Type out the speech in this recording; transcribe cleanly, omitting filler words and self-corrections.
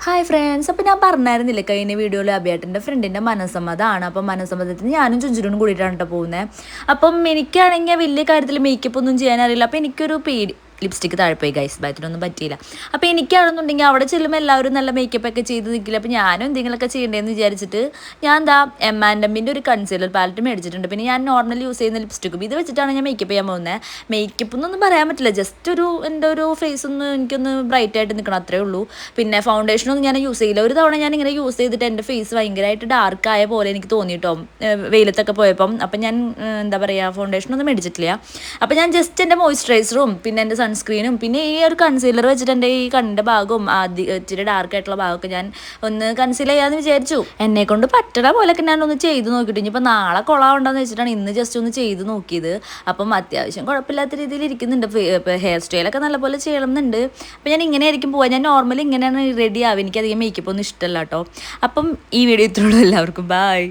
Hi friends, അപ്പോൾ ഞാൻ പറഞ്ഞായിരുന്നില്ലേ കഴിഞ്ഞ വീഡിയോയിൽ അഭിയേട്ടൻ്റെ ഫ്രണ്ടിൻ്റെ മനസ്സമ്മതമാണ്. അപ്പം മനസ്സമ്മതത്തിന് ഞാനും ചുഞ്ചുനും കൂടിയിട്ടാണ് കേട്ടോ പോകുന്നത്. അപ്പം എനിക്കാണെങ്കിൽ വലിയ കാര്യത്തിൽ മേക്കപ്പ് ഒന്നും ചെയ്യാനറിയില്ല. അപ്പോൾ എനിക്കൊരു പേടി, ലിപ്സ്റ്റിക്ക് താഴെ പോയി ഗൈസ്, ബാത്തിനൊന്നും പറ്റിയില്ല. അപ്പോൾ എനിക്കാണെന്നുണ്ടെങ്കിൽ അവിടെ ചെല്ലുമ്പോൾ എല്ലാവരും നല്ല മേക്കപ്പ് ഒക്കെ ചെയ്ത് നിൽക്കില്ല. അപ്പോൾ ഞാനും എന്തെങ്കിലുമൊക്കെ ചെയ്യേണ്ടതെന്ന് വിചാരിച്ചിട്ട് ഞാൻ എന്താ M&Mൻ്റെ ഒരു കൺസീലർ പാലറ്റ് മേടിച്ചിട്ടുണ്ട്. പിന്നെ ഞാൻ നോർമൽ യൂസ് ചെയ്യുന്ന ലിപ്സ്റ്റിക്കും ഇത് വെച്ചിട്ടാണ് ഞാൻ മേക്കപ്പ് ചെയ്യാൻ പോകുന്നത്. മേക്കപ്പ് എന്നൊന്നും പറയാൻ പറ്റില്ല, ജസ്റ്റ് എൻ്റെ ഒരു ഫേസ് ഒന്ന് എനിക്കൊന്ന് ബ്രൈറ്റ് ആയിട്ട് നിൽക്കണം, അത്രേ ഉള്ളൂ. പിന്നെ ഫൗണ്ടേഷനൊന്നും ഞാൻ യൂസ് ചെയ്യില്ല. ഒരു തവണ ഞാൻ ഇങ്ങനെ യൂസ് ചെയ്തിട്ട് എൻ്റെ ഫേസ് ഭയങ്കരമായിട്ട് ഡാർക്കായ പോലെ എനിക്ക് തോന്നിയിട്ടോ വെയിലത്തൊക്കെ പോയപ്പം. അപ്പം ഞാൻ എന്താ പറയുക, ഫൗണ്ടേഷനൊന്നും മേടിച്ചിട്ടില്ല. അപ്പോൾ ഞാൻ ജസ്റ്റ് എൻ്റെ മോയ്സ്ചറൈസറും പിന്നെ എൻ്റെ സൺസ്ക്രീനും പിന്നെ ഈ ഒരു കൺസീലർ വെച്ചിട്ട് എൻ്റെ ഈ കണ്ണിൻ്റെ ഭാഗവും ഇച്ചിരി ഡാർക്കായിട്ടുള്ള ഭാഗമൊക്കെ ഞാൻ ഒന്ന് കൺസീൽ ചെയ്യാമെന്ന് വിചാരിച്ചു. എന്നെ കൊണ്ട് പറ്റണ പോലെയൊക്കെ ഞാൻ ഒന്ന് ചെയ്ത് നോക്കിയിട്ട് ഇനിയിപ്പോൾ നാളെ കൊളാവുണ്ടെന്ന് വെച്ചിട്ടാണ് ഇന്ന് ജസ്റ്റ് ഒന്ന് ചെയ്ത് നോക്കിയത്. അപ്പം അത്യാവശ്യം കുഴപ്പമില്ലാത്ത രീതിയിൽ ഇരിക്കുന്നുണ്ട്. ഹെയർ സ്റ്റൈലൊക്കെ നല്ലപോലെ ചെയ്യണമെന്നുണ്ട്. അപ്പോൾ ഞാൻ ഇങ്ങനെ ആയിരിക്കും പോവാം. ഞാൻ നോർമലി ഇങ്ങനെയാണ് റെഡി ആവുക. എനിക്കധികം മേക്കപ്പ് ഒന്നും ഇഷ്ടമല്ല കേട്ടോ. അപ്പം ഈ വീഡിയോ ഇത്രയുള്ളൂ. എല്ലാവർക്കും ബൈ.